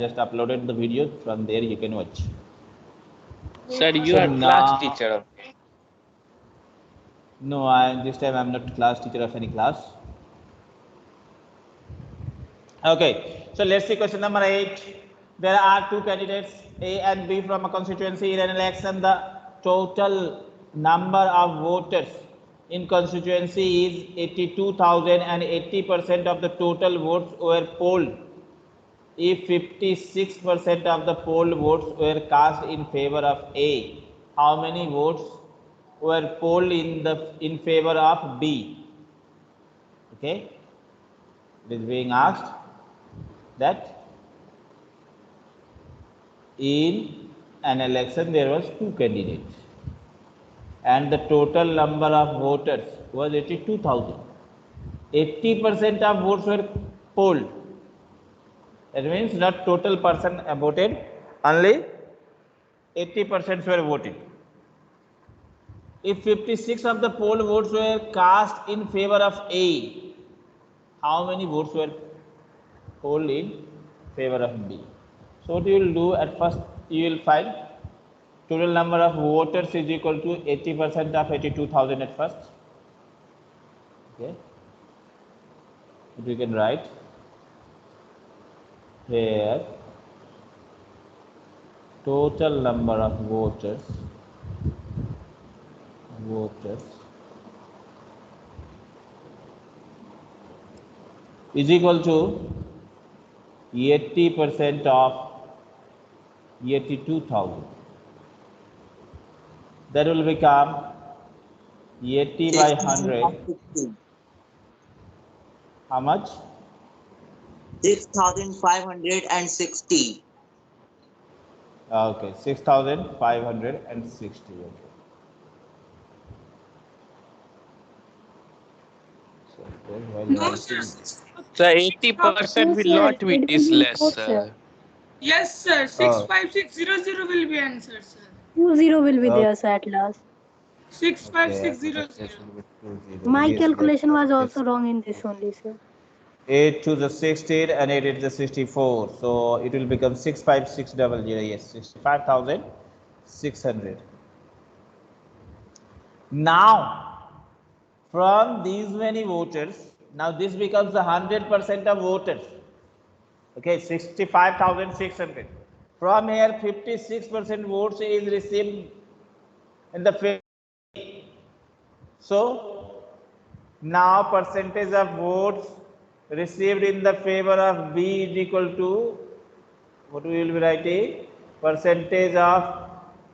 just uploaded the video. From there you can watch. Sir, you So are class teacher. No, this time I'm not class teacher of any class. Okay, so let's see question number 8. There are two candidates A and B from a constituency in an election. The total number of voters in constituency is 82,000 and 80% of the total votes were polled. If 56% of the polled votes were cast in favor of A, how many votes were polled in favor of B? Okay, it is being asked that in an election there was two candidates and the total number of voters was 82,000. 80% of votes were polled. That means not total person voted, only 80% were voted. If 56 of the poll votes were cast in favor of A, how many votes were polled in favor of B? So what you will do at first, you will find total number of voters is equal to 80% of 82,000 at first. Okay, but we can write here total number of voters is equal to 80% of 82,000. That will become 80 by 100. How much? 6,560. Okay, 6,560. Okay. No, sir. So 80% will not be this less, sir. Yes, sir. 65600 will be answered, sir. 20 will be there, sir, at last. 65600. My calculation was also wrong in this only, sir. 8 to the 16 and 8 to the 64. So it will become 65600. Yes, 65,600. Now, from these many voters, now this becomes the 100% of voters. Okay, 65,600. From here, 56% votes is received in the favor. So now percentage of votes received in the favor of B is equal to, what we will be writing? Percentage of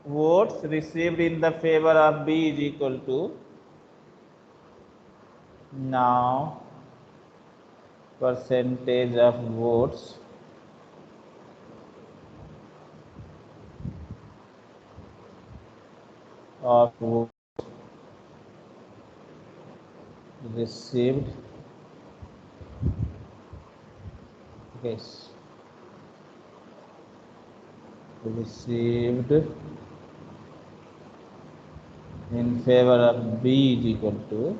votes received in the favor of B is equal to, now percentage of votes received, yes, received in favor of B is equal to,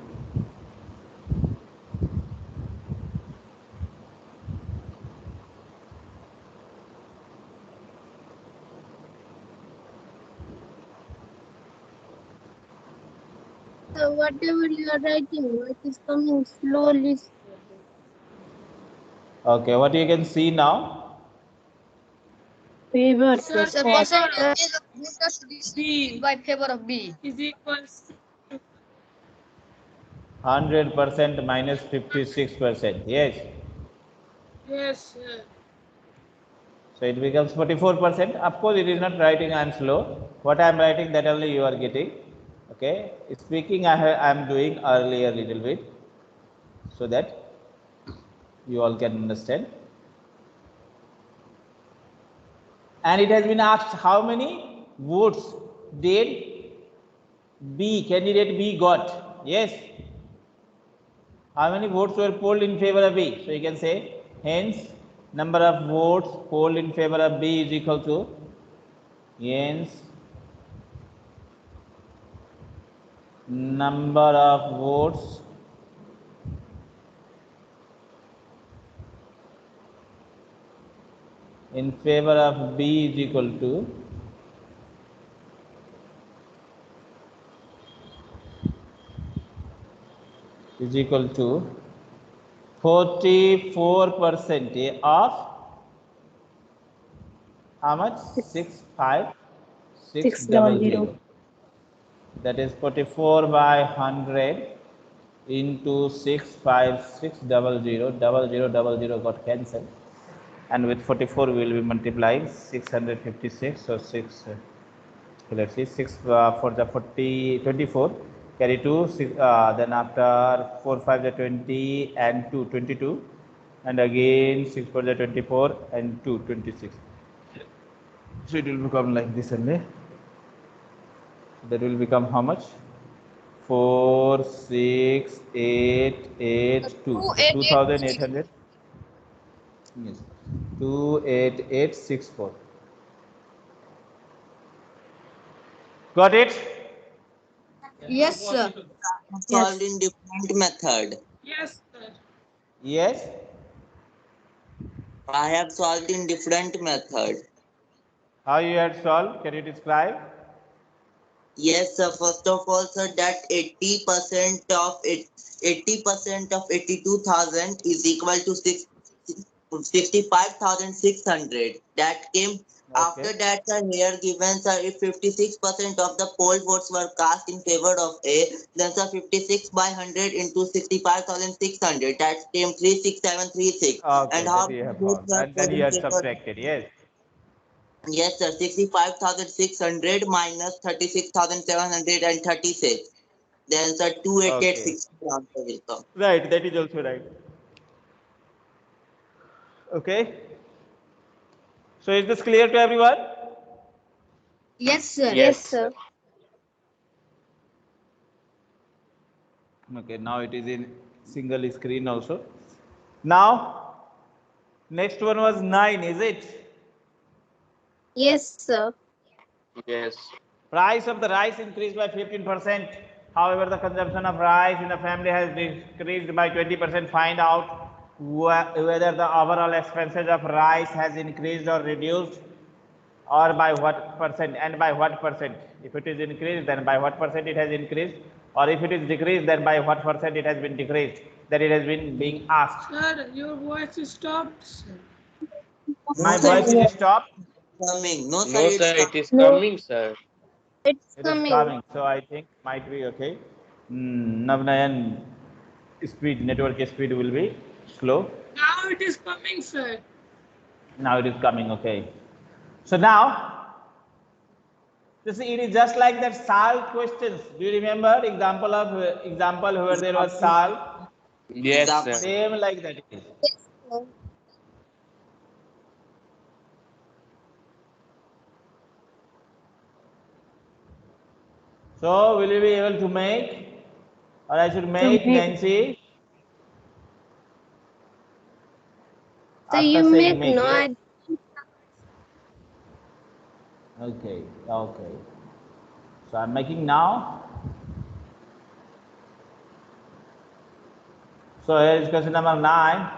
So whatever you are writing, it is coming slowly. okay, what you can see now? Favor, Sir, sir. B by favor of B is equals 100% minus 56%. Yes. yes, sir. So it becomes 44%. Of course, it is not writing I am slow. What I am writing, that only you are getting. Okay. Speaking I am doing earlier little bit so that you all can understand. And it has been asked how many votes did candidate B got? Yes. How many votes were polled in favor of B? So you can say, hence number of votes polled in favor of B is equal to, hence number of votes in favor of B is equal to is equal to 44% of how much? 65600. That is 44 by 100 into 65600. 0000 got cancelled, and with 44 we will be multiplying 656. So 6. Let's see, 6 for the 24, carry 2, then after 4 5 the 20 and 2 22, and again 6 for the 24 and 2 26. So it will become like this only. That will become how much? 4 6 8 8 2. 2800. Yes, 28864. Got it? Yes, sir. Solved in different method. Yes, sir. Yes. I have solved in different method. How you had solved? Can you describe? Yes, sir. First of all, sir, that 80% of 82,000 is equal to 65,600. That came after Okay. that, sir. Here given, sir, if 56% of the poll votes were cast in favor of A, then sir 56 by 100 into 65,600. That came 36736. Okay, And how that you many have votes found. were And then for you in had favor? subtracted, yes. Yes, sir. 65,600 minus 36,736. Then, sir, Okay. 28860 answer will come. Right, that is also right. Okay. So is this clear to everyone? Yes, sir. Yes, sir. Okay, now it is in single screen also. Now, next one was 9, is it? Yes, sir. Yes. Price of the rice increased by 15%. However, the consumption of rice in the family has decreased by 20%. Find out whether the overall expenses of rice has increased or reduced, or by what percent, and by what percent. If it is increased, then by what percent it has increased, or if it is decreased, then by what percent it has been decreased. That it has been being asked. Sir, your voice is stopped, sir. My No, sir, voice is stopped. coming. No, sir, No, it's sir, coming. it is No, coming, sir. it's It is coming. coming, so I think might be okay. Navnayan speed, network speed will be slow. Now it is coming, sir. Now it is coming, okay. So now, this it is just like that SAL questions. Do you remember example where there was SAL? Yes, Example. sir. Same like that it is. Yes, sir. So will you be able to make, or I should make Nancy? So After you saying make make, no yes? idea. Okay, okay. So I'm making now. So here is question number 9.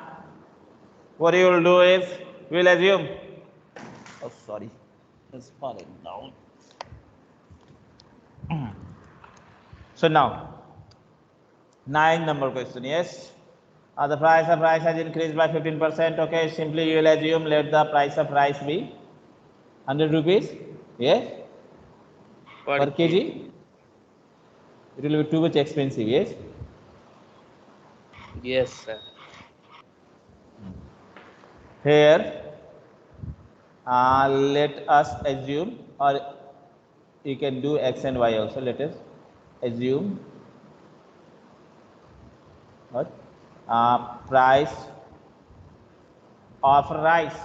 What you will do is, we'll assume. Oh, sorry, it's falling down. So now, 9 number question, yes. The price of rice has increased by 15%. Okay, simply you will assume let the price of rice be 100 rupees. Yes, Per per kg. kg. It will be too much expensive. Yes. Yes, sir. Here, let us assume, or you can do x and y also. Let us assume what price of rice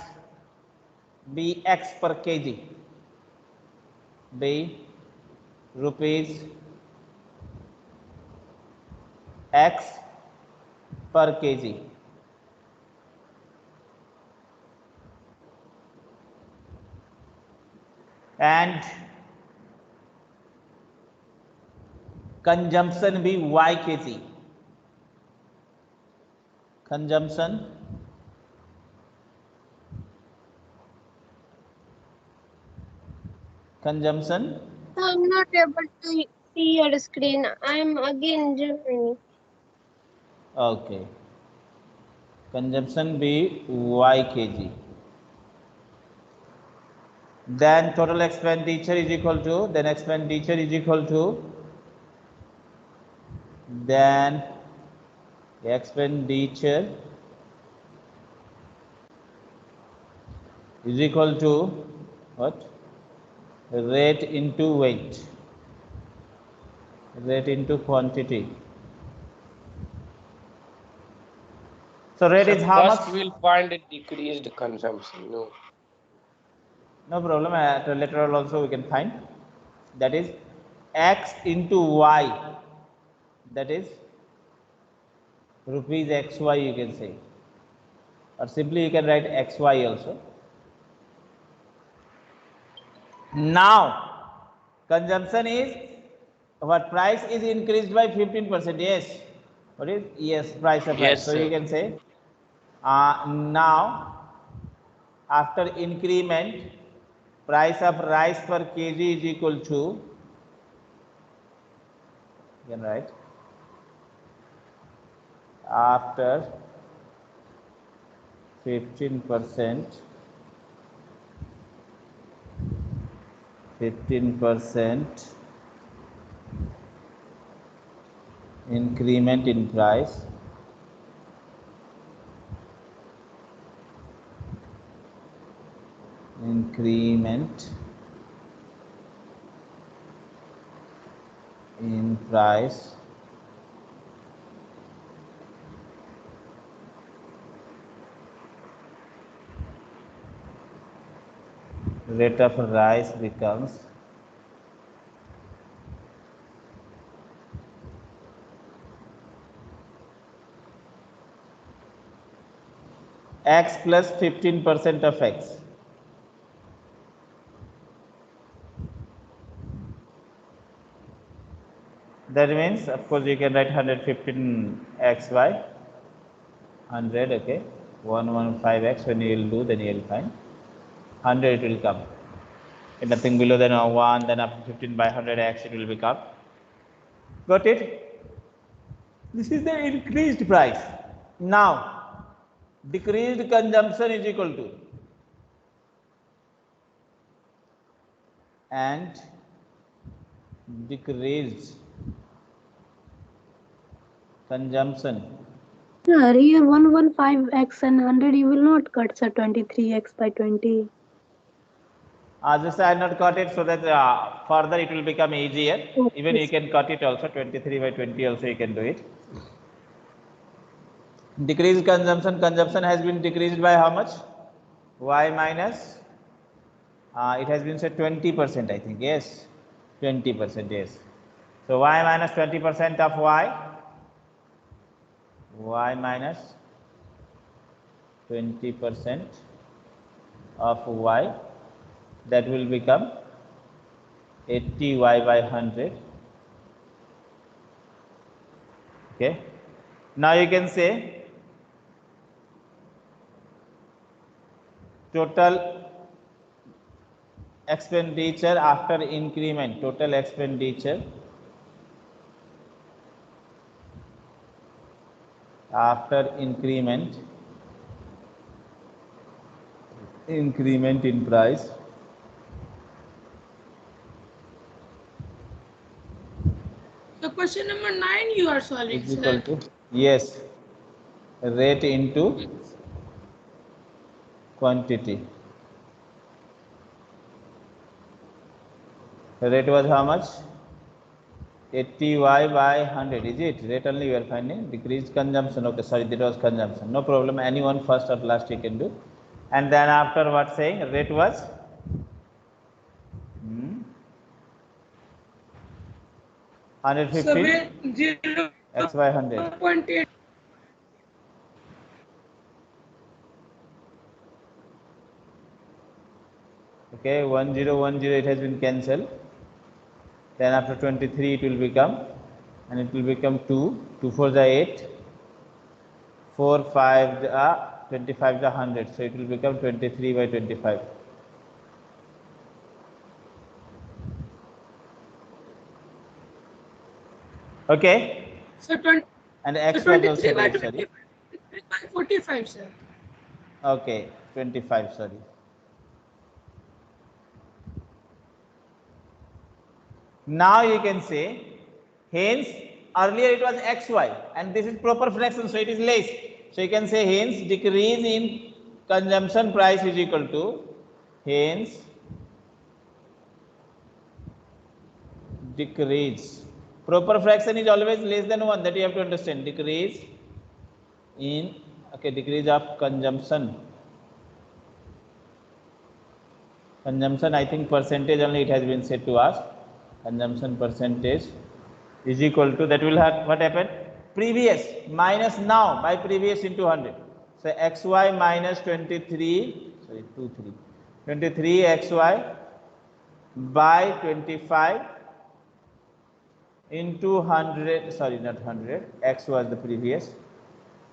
be x per kg, be rupees x per kg. And consumption be y kg. Consumption Consumption. I'm not able to see your screen. I'm again joining. Okay. Consumption be Y kg. Then total expenditure is equal to, then expenditure is equal to, then expenditure is equal to what? Rate into weight, rate into quantity. So rate is how First, much? we'll find a decreased consumption. No. No problem. Later on also we can find. That is x into y. That is rupees xy, you can say, or simply you can write xy also. Now consumption is what? Price is increased by 15%. Yes. What is? Yes, price of rice. Yes, So you sir. can say now after increment, price of rice per kg is equal to, you can write, after 15% increment in price, increment in price rate of rise becomes x plus 15% of x. That means, of course, you can write 115 xy, 100, okay, 115x. When you will do, then you will find 100 it will come. If nothing below than 1, then after 15 by 100x it will become. Got it? This is the increased price. Now, decreased consumption is equal to, and decreased consumption. Here 115x and 100 you will not cut, sir. 23x by 20. Just I not cut it so that further it will become easier. Okay. Even you can cut it also, 23 by 20 also you can do it. Decreased consumption, consumption has been decreased by how much? Y minus, it has been said 20%, I think, yes, 20%, yes. So y minus 20% of y minus 20% of y, that will become 80y by 100. Okay. Now you can say total expenditure after increment, total expenditure after increment in price So question number 9 you are solving, is equal sir. to, yes, rate into quantity. The rate was how much? 80y by 100, is it? Rate only we are finding. Decreased consumption. Okay, sorry, that was consumption. No problem. Anyone first or last you can do. And then after what saying? Rate was 115 x by 100. 0.8. Okay, 1010 it has been cancelled. Then after 23 it will become, and it will become 2, 2 4 the 8, 4 5 the 25 the 100. So it will become 23 by 25. Okay, So 20, and so X was also 23 by there, sorry. 25 by 45, sir. Okay, 25, sorry. Now you can say, hence earlier it was XY and this is proper fraction, so it is less. So you can say hence decrease in consumption price is equal to, hence decrease. Proper fraction is always less than 1, that you have to understand. Decrease in, okay, decrease of consumption. Consumption, I think percentage only it has been said to us. Consumption percentage is equal to, that will have what happened? Previous minus now by previous into 100. So XY minus 23, sorry, 23 XY by 25 into 100, sorry, not 100, X was the previous.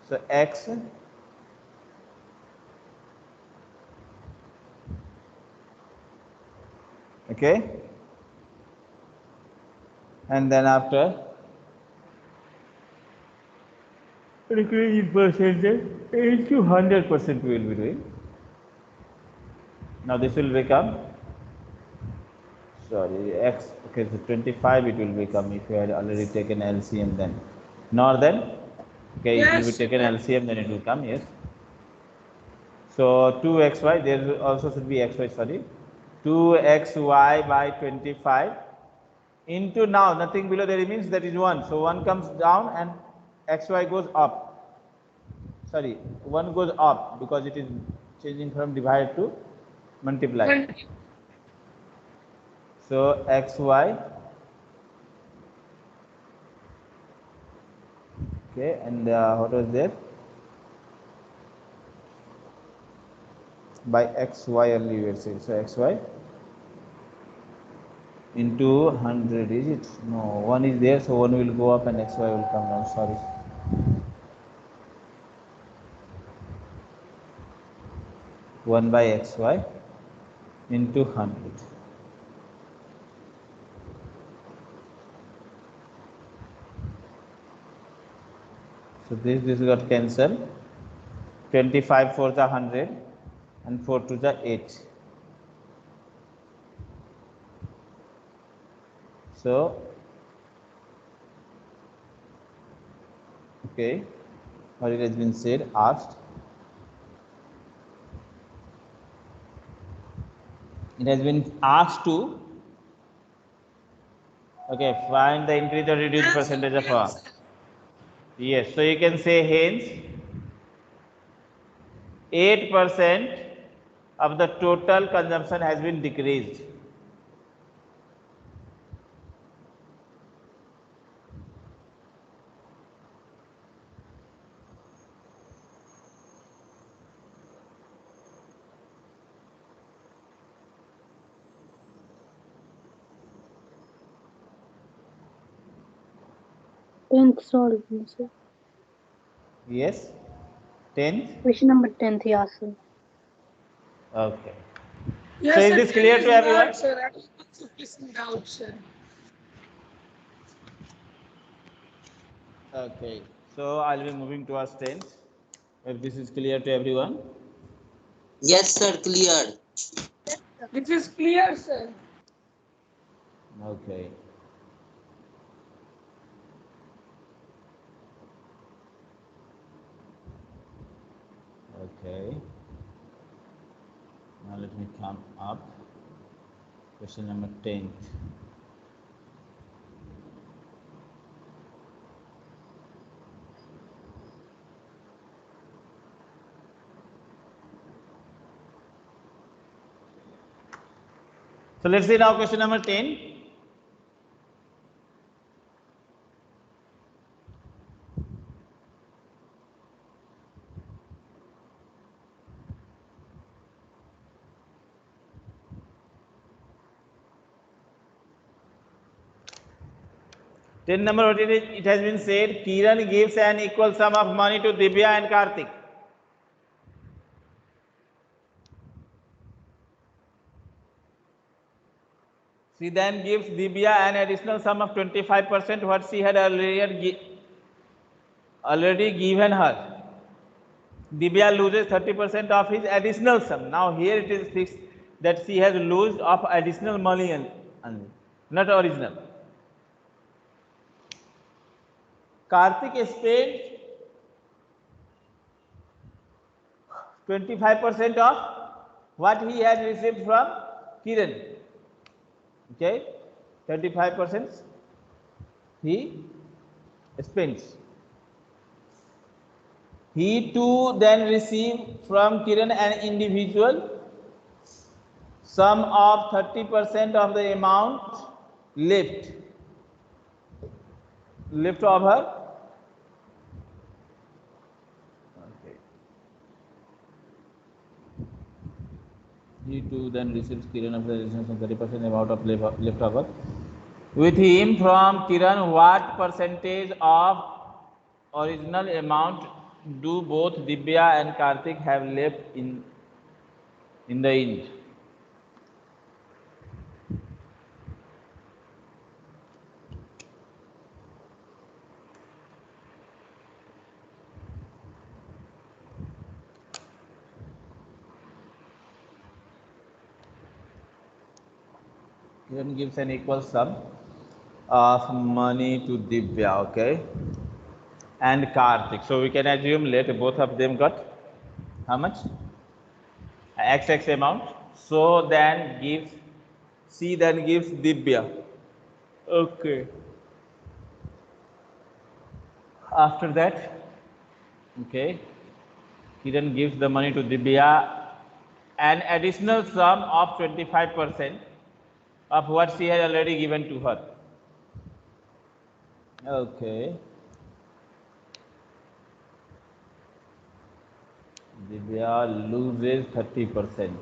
So X okay, and then after decrease in percentage into 100% we will be doing. Now this will become, sorry, X, okay, so 25 it will become if you had already taken LCM then. Nor then, okay, it will be Yes. taken LCM, then it will come, yes. So 2xy, there also should be xy, sorry. 2xy by 25 into, now nothing below there means that is 1. So 1 comes down and xy goes up. Sorry, 1 goes up because it is changing from divide to multiply. So xy, okay, and what was there? By xy only we will say. So xy into 100, is it? No, 1 is there, so 1 will go up and xy will come down, sorry. One by xy into 100. So this got cancelled. 25 for the 100 and 4 to the 8. So okay, what it has been said, asked. It has been asked to, okay, find the increase or reduce percentage of R. Yes, so you can say hence 8% of the total consumption has been decreased. Tenth solved, sir. Yes, 10th. Question number 10th, yeah, sir. Okay. Yes, So is sir, this clear to everyone? not, sir. I was also facing doubt, sir. Okay. So I'll be moving towards 10th. If this is clear to everyone. Yes, sir, clear. This is clear, sir. Okay. Okay. Now let me come up. Question number 10. So let's see now question number 10. Number, what it has been said, Kiran gives an equal sum of money to Divya and Karthik. She then gives Divya an additional sum of 25% what she had already given her. Divya loses 30% of his additional sum. Now here it is fixed that she has lost of additional money only, not original. Karthik spent 25% of what he had received from Kiran. Okay, 35% he spends. He too then received from Kiran an individual sum of 30% of the amount left over. Okay. He too then receives Kiran of the additional 30% amount of left over. With him from Kiran, what percentage of original amount do both Divya and Karthik have left in the end? Kiran gives an equal sum of money to Divya, okay, and Karthik. So we can assume let both of them got how much? XX amount. So then gives C then gives Divya. Okay. After that, okay, Kiran gives the money to Divya, an additional sum of 25% of what she had already given to her. Okay. Divya loses 30%.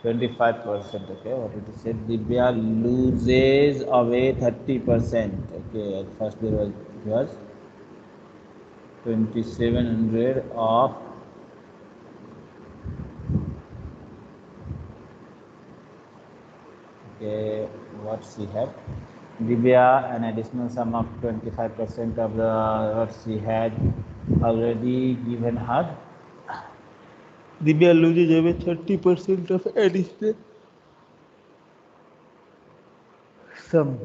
25%. Okay, what did you say? Divya loses away 30%. Okay, at first there was 2700 of okay, what she had. Divya an additional sum of 25% of the what she had already given her. Divya loses away 30% of additional sum.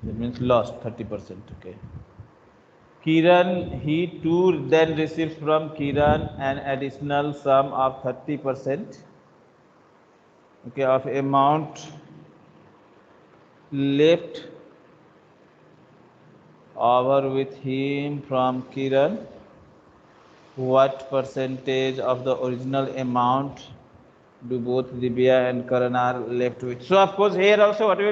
That means lost 30%. Okay. Kiran, he too then receives from Kiran an additional sum of 30%. Okay, of amount left over with him from Kiran. What percentage of the original amount do both Divya and Karan are left with? So of course here also what we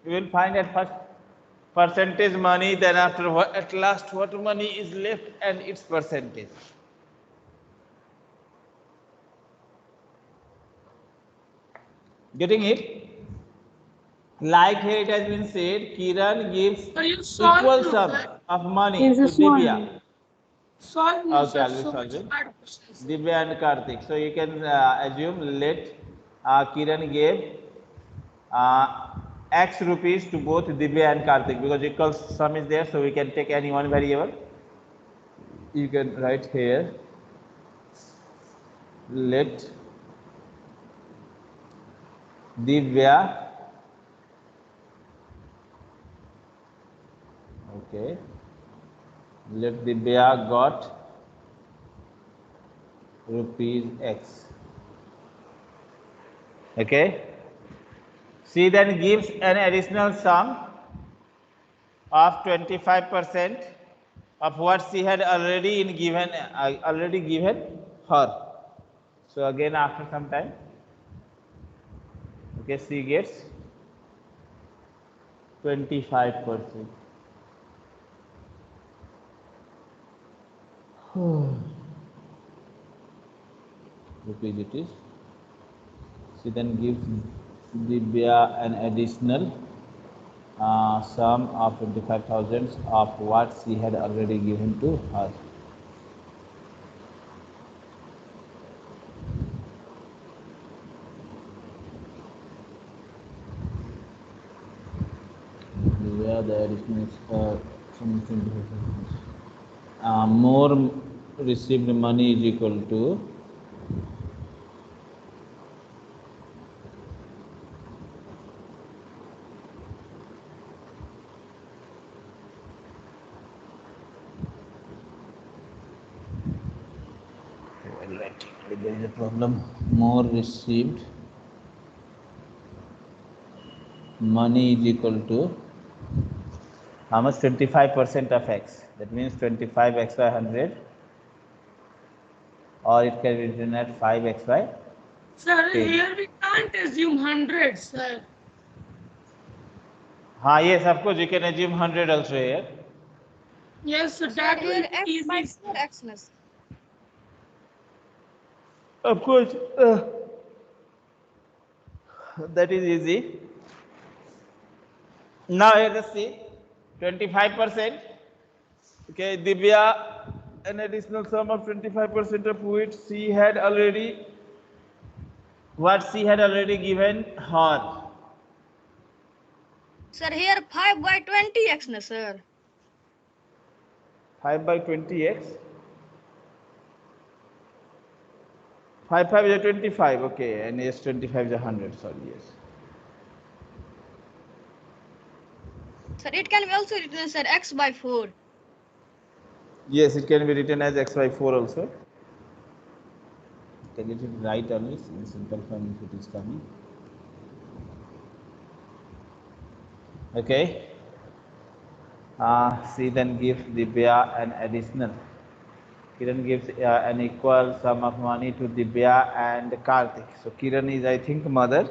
will find at first percentage money, then after at last what money is left and its percentage. Getting it? Like here it has been said, Kiran gives equal sum of money Is to this one? Divya. Solve me, Okay, sir. I'll be So solving. much hard questions. Divya and Karthik. So you can assume let Kiran gave X rupees to both Divya and Karthik because equal sum is there, so we can take any one variable. You can write here let Divya okay let Divya got rupees X. Okay. She then gives an additional sum of 25% of what she had already given her. So again after some time, okay, she gets 25%. Rupees it is. She then gives Divya an additional sum of 25,000 of what she had already given to her. additional some 25%. More received money is equal to there is a problem. More received money is equal to how much? 25% of x. That means 25x by 100, or it can be written at 5x by Sir, 10. here we can't assume 100, sir. Yes, of course, you can assume 100 also here. Yes, so that will be easy. Of course, that is easy. Now let us see 25%. Okay, Divya, an additional sum of 25% of which she had already given her. Sir, here 5 by 20x, na sir. 5 by 20x. 5 is a 25, okay, and yes, 25 is a 100, sorry, yes. Sir, it can be also written as sir, x by 4. Yes, it can be written as x by 4 also. Can get it right always in simple form if it is coming. Okay. C then gives Divya an additional. Kiran gives an equal sum of money to Divya and Karthik. So Kiran is, I think, mother.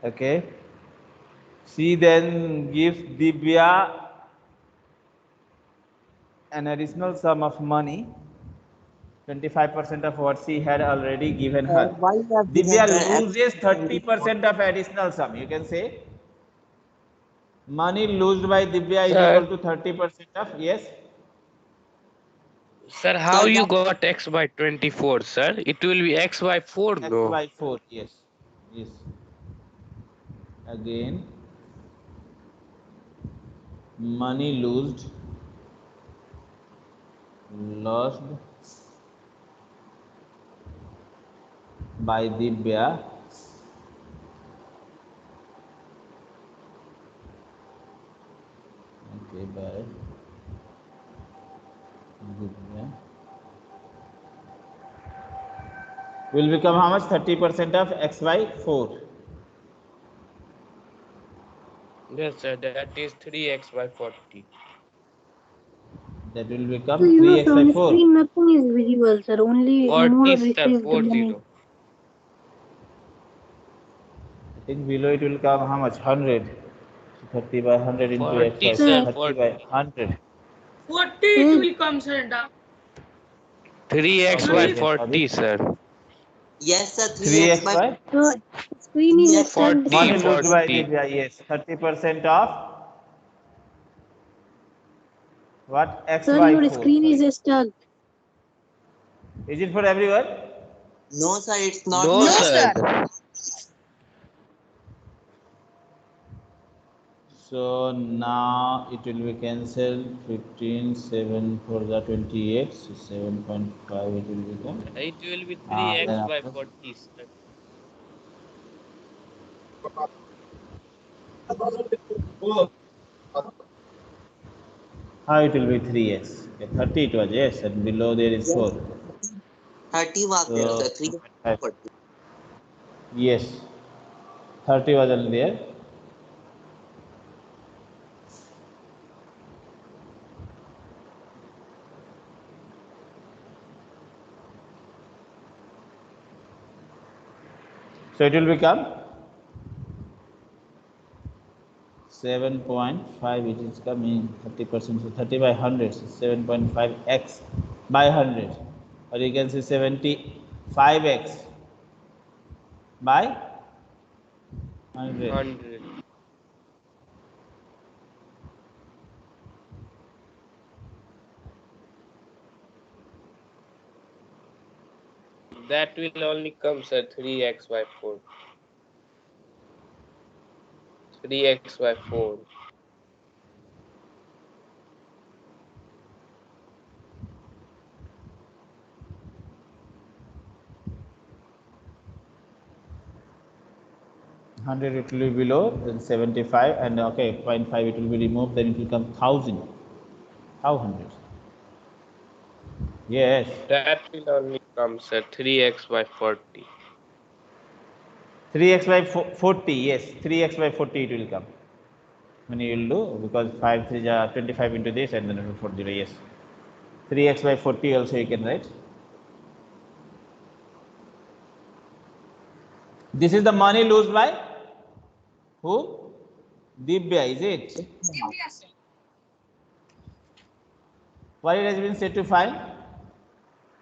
Okay. She then gives Divya an additional sum of money, 25% of what she had already given her. Why you have given Divya her loses 30% of additional sum. You can say money lost by Divya is Sir. equal to 30% of, yes. Sir, how you got x by 24, sir? It will be x by 4, X no? by 4, yes. Yes. Again, money lost by Divya by Divya will become how much? 30% of x by 4. Yes, sir, that is 3x by 40. That will So, become you know, 3x sir, by on the 4. screen nothing is visible, sir. Only 40, more sir, received 40. money. I think below it will come how much? 100. So 30 by 100 into x 40, by sir, 30 40. by 100. 40 it Sir, will come, sir, down. 3x Okay, by Only again, 40, sorry. sir. Yes, sir. 3x 3x by by so screen is 3x. stuck. 40, money Sir. lost by 40. Divya, yes. 30% of what? X Sir, by your 4. screen Sorry. is stuck. Is it for everyone? No, sir. It's not. No, No, sir. sir. So now it will be cancelled. 15, 7 for the 28. So 7.5 it will become. It will be Then 3x by after 40, sir. how it will be 3x. Okay, 30 it was, yes, and below there is 4. 30 was there, So sir. 3 5. 40. Yes, 30 was already there. So it will become 7.5, which is coming 30%. So 30 by 100, so 7.5x by 100. Or you can say 75x by 100. 100. That will only come, sir, 3x by 4. 3x by 4. 100 it will be below, then 75, and okay, 0.5 it will be removed, then it will come 1000. How 100? Yes. That will only come, sir. 3x by 40. 3x by 40, yes, 3x by 40 it will come. When you will do, because 5 3 is 25 into this, and then it will 40, yes. 3x by 40 also you can write. This is the money lost by who? Divya, is it? Yes, sir. What it has been said to find?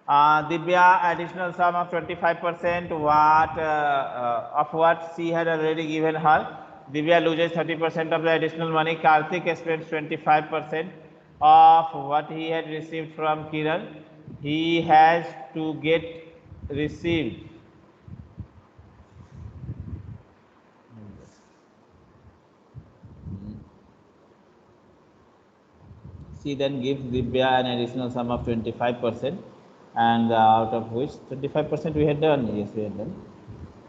Divya additional sum of 25%. Of what she had already given her. Divya loses 30% of the additional money. Karthik spends 25% of what he had received from Kiran. He has to get received. She then gives Divya an additional sum of 25%, and out of which 25% we had done. Yes, we had done.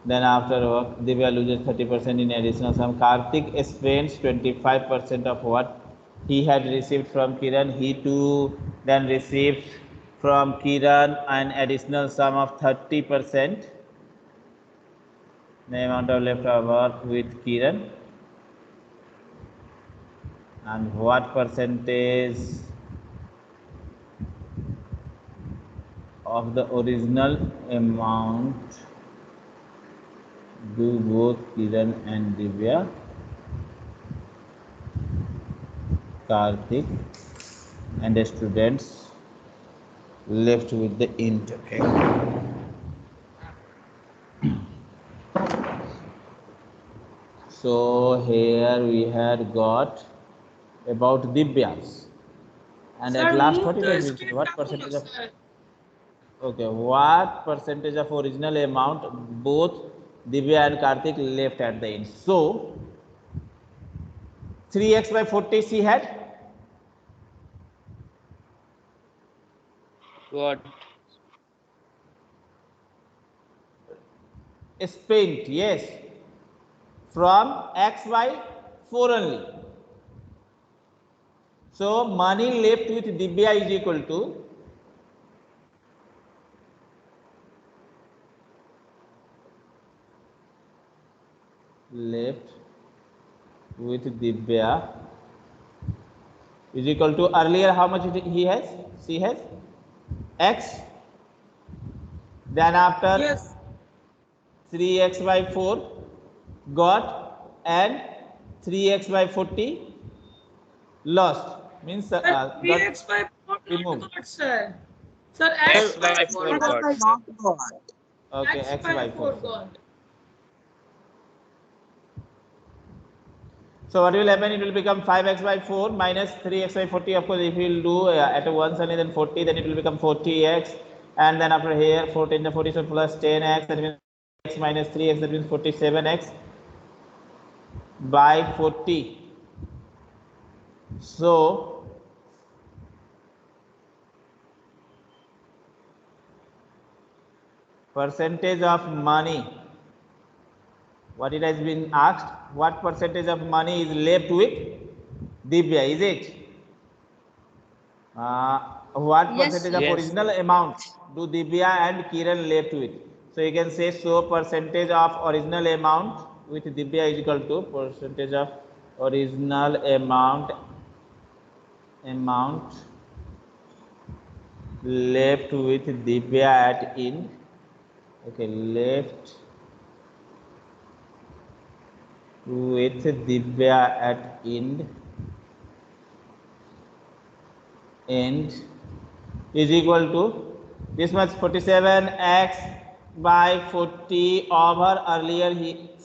Then after Divya loses 30% in additional sum. Karthik spends 25% of what he had received from Kiran. He too then receives from Kiran an additional sum of 30%. The amount of leftover with Kiran. And what percentage of the original amount do both Kiran and Divya, Karthik, and the students left with the int? Okay. So here we had got about Divya's, and Sir, at last move what it the has been screen said? What down, percentage of sir. what percentage of original amount both Divya and Karthik left at the end? So 3x by 40 she had What? spent, yes, from x by 4 only. So money left with Divya is equal to left with Divya is equal to earlier how much he has? She has x. Then after Yes. 3x by 4 got, and 3x by 40 lost, means Sir, got 3x by 4 removed. not got, sir. Sir, X x by by 4 4 got, got. sir. Okay, X x by by 4. 4 got. So what will happen? It will become 5x by 4 minus 3x by 40. Of course, if you will do at once only, then 40, then it will become 40x. And then after here, 14 the 40, so plus 10x, that means x minus 3x, that means 47x by 40. So percentage of money, what it has been asked, what percentage of money is left with Divya, is it? What Yes, percentage sir. of Yes, original sir. amount do Divya and Kiran left with? So you can say, so percentage of original amount with Divya is equal to percentage of original amount left with Divya at end. Okay, left with Divya at end is equal to this much, 47x by 40 over earlier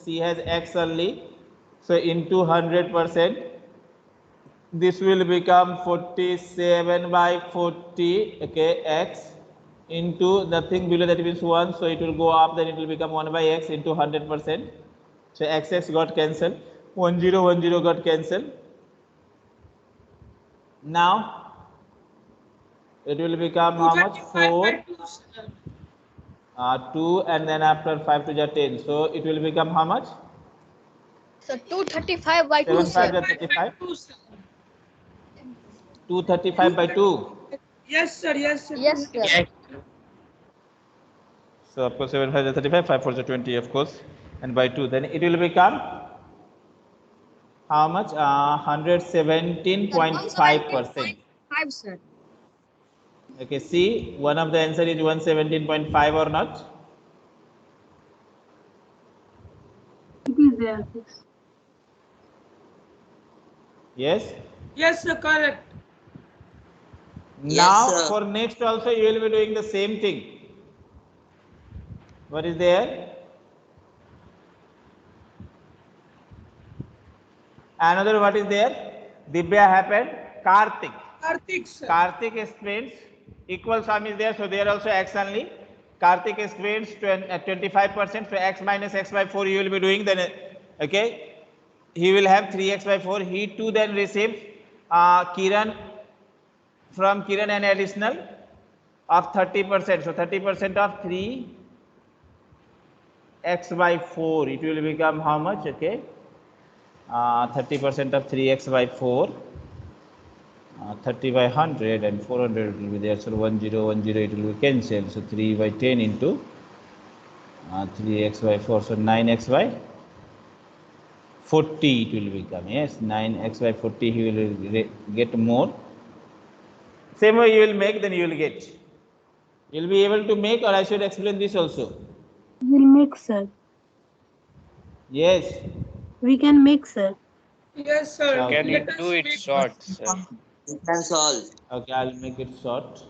she has x only, so into 100%, this will become 47 by 40, okay, x into nothing below, that means 1, so it will go up, then it will become 1 by x into 100%. So x got cancelled, 10 got cancelled. Now it will become how much? 225 by 4, 2, sir. 2, and then after 5 to the 10. So it will become how much? So 235 by 2, 75 sir. by 35. 2, sir. 235 by 2. Yes, sir. Yes, sir. Yes, sir. Yes. So of course 75 is 35, 5 4 is 20 of course, and by 2, then it will become how much? 117.5%. 5, sir. Okay, see, one of the answer is 117.5 or not? It is there. Yes. Yes. Yes, sir. Correct. Yes, Now sir. for next also you will be doing the same thing. What is there? Another what is there? Dibya happened. Karthik. Karthik, sir. Karthik explains equal sum is there, so there also x only. Karthik explains 25%, so x minus x by 4 you will be doing, then okay, he will have 3x by 4. He too then receives Kiran from Kiran an additional of 30%, so 30% of 3x by 4, it will become how much? Okay, 30% of 3x by 4, 30 by 100 and 400 will be there, so 1010 it will be cancelled, so 3 by 10 into 3x by 4, so 9x by 40 it will become. Yes, 9x by 40 he will get more. Same way you will make, then you will get. You will be able to make, or I should explain this also? We'll make, sir. Yes. We can make, sir. Yes, sir. Okay. Can you Let do us it make. short, sir? You can solve. Okay, I'll make it short.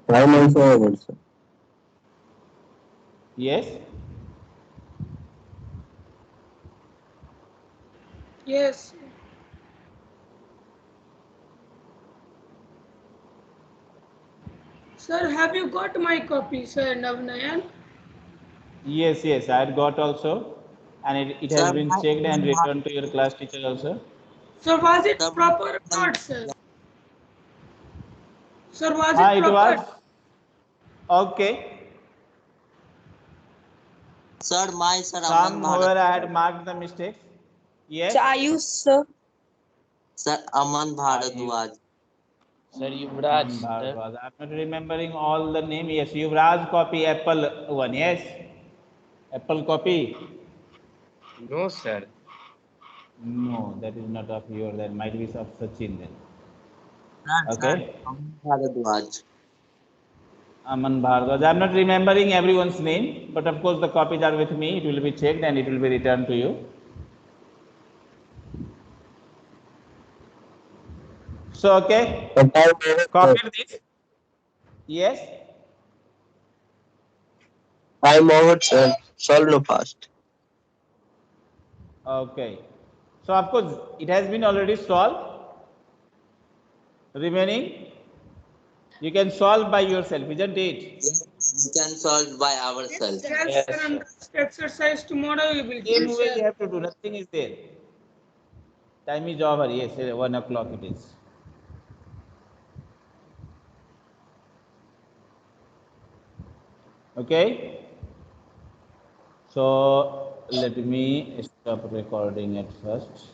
I'm also able, sir. Yes. Yes. Sir, have you got my copy, sir, Navnayan? Yes, yes, I had got also, and it has Sir, been checked and returned to your class teacher also. Sir, was it Sir, proper or not, sir? Sir, was Ah, it it proper? was okay. sir, my sir, Aman Somewhere I had Bharat. marked the mistakes. Yes. Chayus, sir. Sir, Aman Bharadwaj. Sir, Yuvraj, Aman sir. Bhardwaj. I'm not remembering all the name. Yes, Yuvraj copy Apple one. Yes, Apple copy. No, sir. No, that is not of your. That might be of Sachin then. Sir, Okay. Aman Bharadwaj. Aman Bhardwaj. I'm not remembering everyone's name, but of course the copies are with me. It will be checked and it will be returned to you. So okay, But I'm over, sir. copy this. Yes. I'm over, sir. Solve no fast. Okay. So of course it has been already solved. Remaining, you can solve by yourself, isn't it? Yes, we can solve by ourselves. Yes, Yes, sir. And sir. next exercise tomorrow we will Same do, way you sir. have to do. Nothing is there. Time is over. Yes, 1 o'clock it is. Okay. So let me stop recording at first.